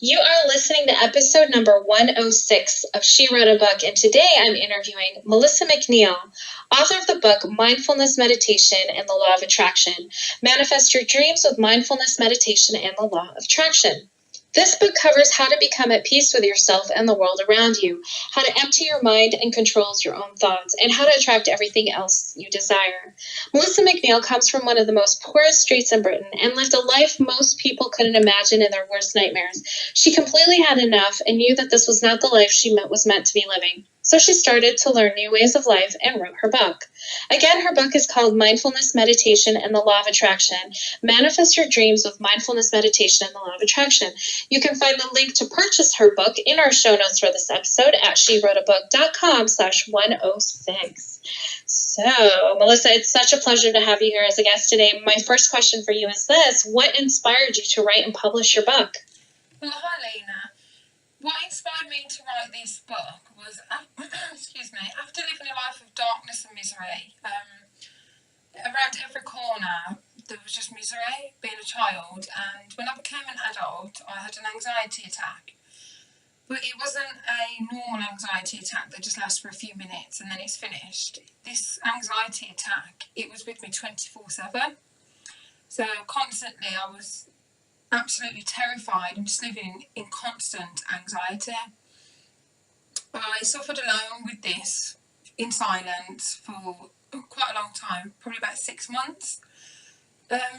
You are listening to episode number 106 of She Wrote a Book, and today I'm interviewing Melissa McNeil, author of the book Mindfulness Meditation and the Law of Attraction. Manifest your dreams with mindfulness meditation and the law of attraction. This book covers how to become at peace with yourself and the world around you, how to empty your mind and control your own thoughts, and how to attract everything else you desire. Melissa McNeil comes from one of the most poorest streets in Britain and lived a life most people couldn't imagine in their worst nightmares. She completely had enough and knew that this was not the life she was meant to be living. So she started to learn new ways of life and wrote her book. Again, her book is called Mindfulness Meditation and the Law of Attraction. Manifest your dreams with mindfulness meditation and the law of attraction. You can find the link to purchase her book in our show notes for this episode at shewroteabook.com/106. So, Melissa, it's such a pleasure to have you here as a guest today. My first question for you is this: what inspired you to write and publish your book? Well, hi, Lena. What inspired me to write this book was, excuse me, after living a life of darkness and misery, around every corner there was just misery, being a child, and when I became an adult, I had an anxiety attack. But it wasn't a normal anxiety attack that just lasts for a few minutes and then it's finished. This anxiety attack, it was with me 24/7. So constantly I was absolutely terrified and just living in constant anxiety. I suffered alone with this in silence for quite a long time, probably about 6 months,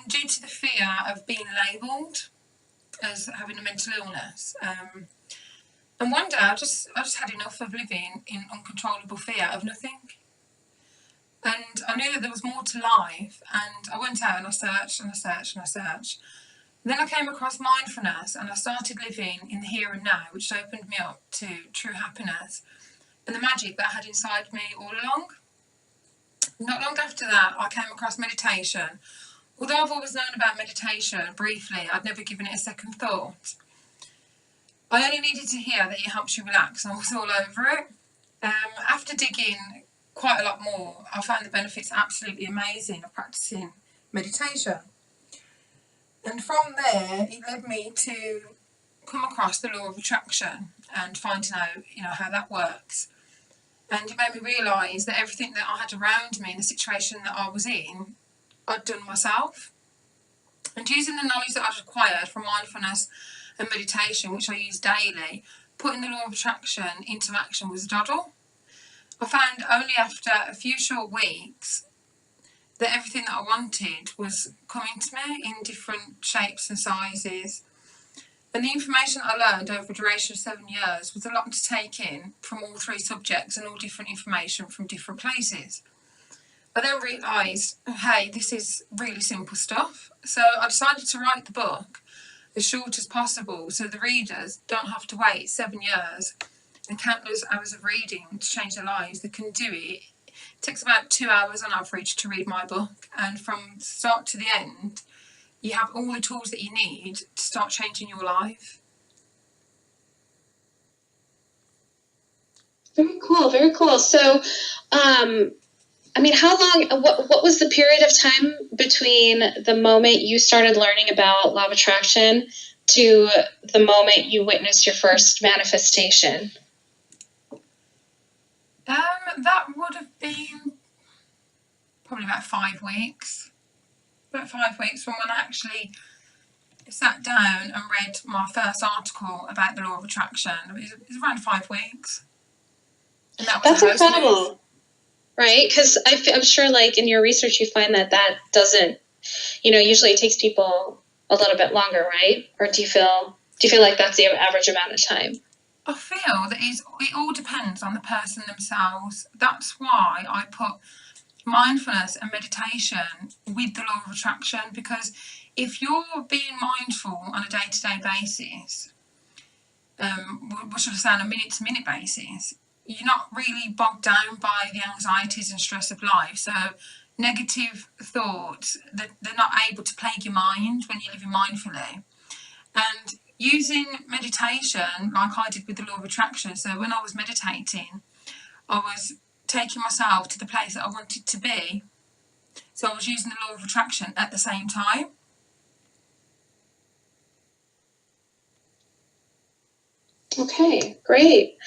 due to the fear of being labelled as having a mental illness. And one day I just had enough of living in uncontrollable fear of nothing. And I knew that there was more to life, and I went out and I searched and I searched and I searched. Then I came across mindfulness and I started living in the here and now, which opened me up to true happiness and the magic that I had inside me all along. Not long after that, I came across meditation. Although I've always known about meditation briefly, I'd never given it a second thought. I only needed to hear that it helps you relax and I was all over it. After digging quite a lot more, I found the benefits absolutely amazing of practicing meditation. And from there, it led me to come across the law of attraction and finding out, how that works. And it made me realise that everything that I had around me in the situation that I was in, I'd done myself. And using the knowledge that I'd acquired from mindfulness and meditation, which I use daily, putting the law of attraction into action was a doddle. I found only after a few short weeks that everything that I wanted was coming to me in different shapes and sizes. And the information I learned over a duration of 7 years was a lot to take in from all three subjects and all different information from different places. I then realised, hey, this is really simple stuff. So I decided to write the book as short as possible so the readers don't have to wait 7 years and countless hours of reading to change their lives. They can do it. It takes about 2 hours on average to read my book, and from start to the end you have all the tools that you need to start changing your life. Very cool, very cool. So, how long, what was the period of time between the moment you started learning about law of attraction to the moment you witnessed your first manifestation? That would have been probably about 5 weeks. About 5 weeks from when I actually sat down and read my first article about the law of attraction. It was around 5 weeks. And that's incredible, right? Because I'm sure, in your research, you find that doesn't, usually it takes people a little bit longer, right? Or do you feel like that's the average amount of time? I feel that it all depends on the person themselves. That's why I put mindfulness and meditation with the law of attraction, because if you're being mindful on a day-to-day basis, what should I say, on a minute-to-minute basis, you're not really bogged down by the anxieties and stress of life. So negative thoughts, they're not able to plague your mind when you're living mindfully. And using meditation, like I did with the law of attraction, so when I was meditating, I was taking myself to the place that I wanted to be. So I was using the law of attraction at the same time. Okay, great.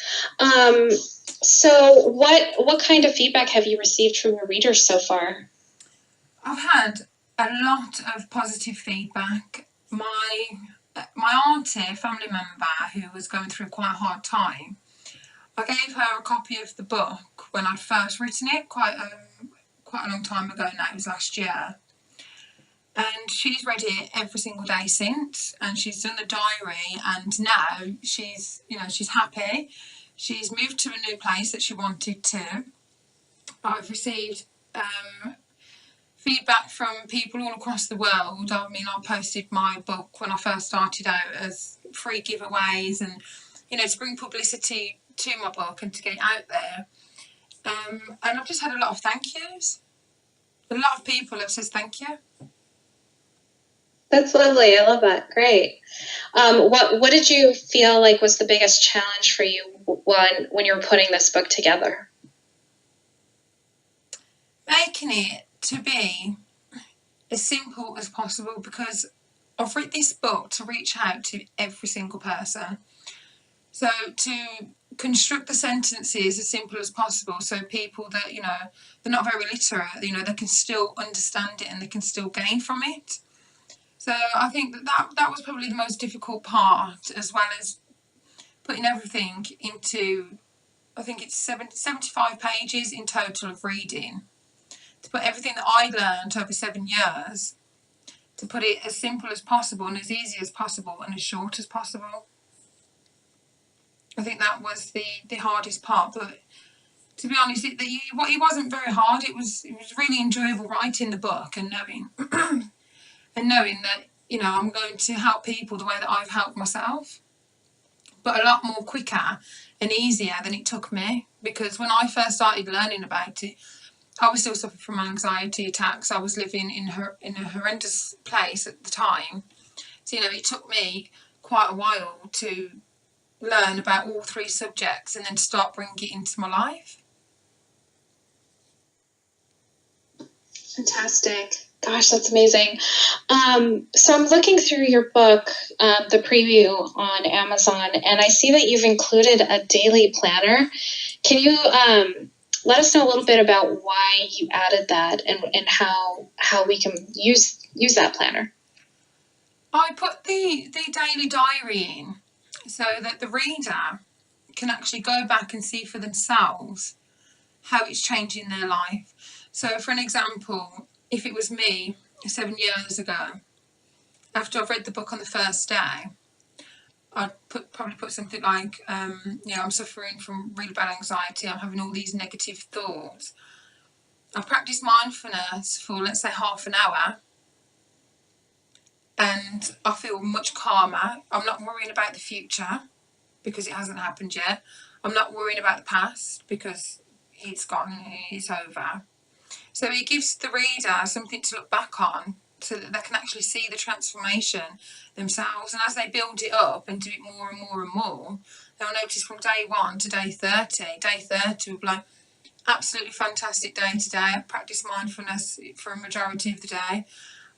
So what kind of feedback have you received from your readers so far? I've had a lot of positive feedback. My auntie, a family member who was going through quite a hard time, I gave her a copy of the book when I'd first written it, quite a long time ago now. It was last year, and she's read it every single day since, and she's done the diary, and now she's happy. She's moved to a new place that she wanted to. I've received feedback from people all across the world. I mean, I posted my book when I first started out as free giveaways, and to bring publicity to my book and to get it out there. And I've just had a lot of thank yous. A lot of people have said thank you. That's lovely. I love that. Great. What did you feel like was the biggest challenge for you when you were putting this book together? Making it to be as simple as possible, because I've written this book to reach out to every single person. So to construct the sentences as simple as possible, so people that they're not very literate, they can still understand it and they can still gain from it. So I think that was probably the most difficult part, as well as putting everything into, I think it's 75 pages in total of reading, to put everything that I learned over 7 years, to put it as simple as possible and as easy as possible and as short as possible. I think that was the hardest part, but to be honest, it wasn't very hard. It was really enjoyable writing the book and knowing that I'm going to help people the way that I've helped myself, but a lot more quicker and easier than it took me. Because when I first started learning about it, I was still suffering from anxiety attacks. I was living in a horrendous place at the time, so it took me quite a while to learn about all 3 subjects and then start bringing it into my life. Fantastic. Gosh, that's amazing. So I'm looking through your book, the preview on Amazon, and I see that you've included a daily planner. Can you let us know a little bit about why you added that and how we can use that planner? I put the daily diary in so that the reader can actually go back and see for themselves how it's changing their life. So for an example, if it was me 7 years ago, after I've read the book on the first day, I'd probably put something like, I'm suffering from really bad anxiety, I'm having all these negative thoughts. I practice mindfulness for, let's say, half an hour, and I feel much calmer. I'm not worrying about the future because it hasn't happened yet. I'm not worrying about the past because it's gone, it's over. So it gives the reader something to look back on so that they can actually see the transformation themselves. And as they build it up and do it more and more and more, they'll notice from day 1 to day 30. Day 30 will be like, absolutely fantastic day today. I practiced mindfulness for a majority of the day.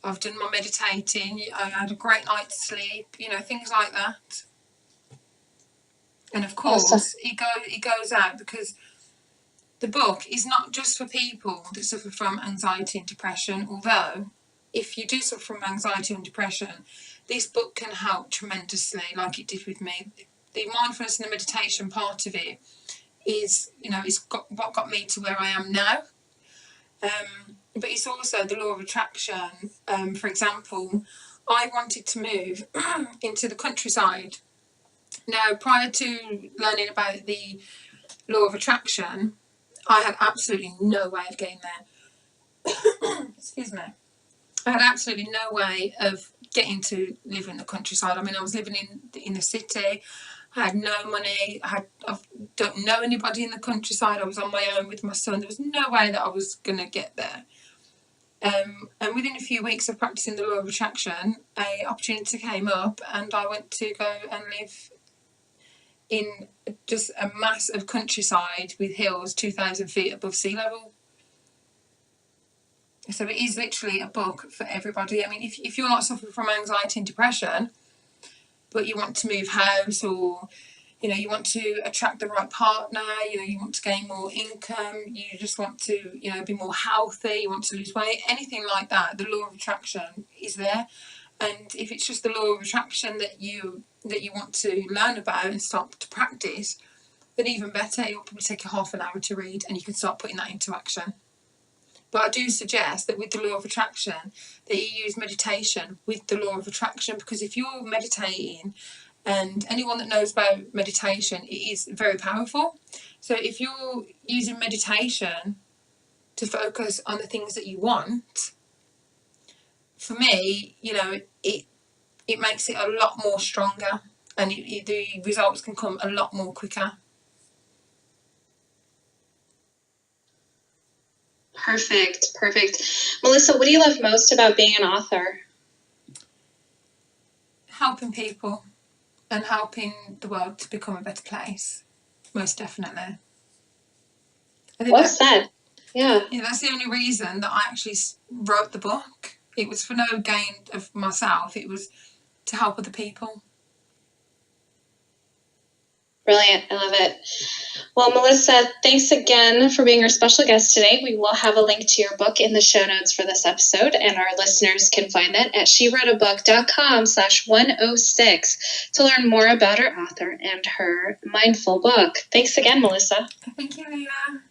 I've done my meditating. I had a great night's sleep. Things like that. And of course, awesome. It goes out because the book is not just for people that suffer from anxiety and depression, although if you do suffer from anxiety and depression, this book can help tremendously, like it did with me. The mindfulness and the meditation part of it is, it's what got me to where I am now. But it's also the law of attraction. For example, I wanted to move into the countryside. Now, prior to learning about the law of attraction, I had absolutely no way of getting there. Excuse me. I had absolutely no way of getting to live in the countryside. I mean, I was living in the city. I had no money. I don't know anybody in the countryside. I was on my own with my son. There was no way that I was going to get there. And within a few weeks of practicing the law of attraction, an opportunity came up and I went to go and live in just a mass of countryside with hills 2,000 feet above sea level. So it is literally a book for everybody. I mean, if you're not suffering from anxiety and depression, but you want to move house, or you know, you want to attract the right partner, you know, you want to gain more income, you just want to, you know, be more healthy, you want to lose weight, anything like that, the law of attraction is there. And if it's just the law of attraction that you want to learn about and start to practice, then even better, it will probably take you half an hour to read and you can start putting that into action. But I do suggest that with the law of attraction, that you use meditation with the law of attraction, because if you're meditating, and anyone that knows about meditation, it is very powerful. So if you're using meditation to focus on the things that you want, for me, you know, it makes it a lot more stronger, and the results can come a lot more quicker. Perfect. Melissa, what do you love most about being an author? Helping people and helping the world to become a better place, most definitely. Well said. Yeah. That's the only reason that I actually wrote the book. It was for no gain of myself. It was to help other people. Brilliant. I love it. Well, Melissa, thanks again for being our special guest today. We will have a link to your book in the show notes for this episode, and our listeners can find that at shewroteabook.com/106 to learn more about our author and her mindful book. Thanks again, Melissa. Thank you, Lena.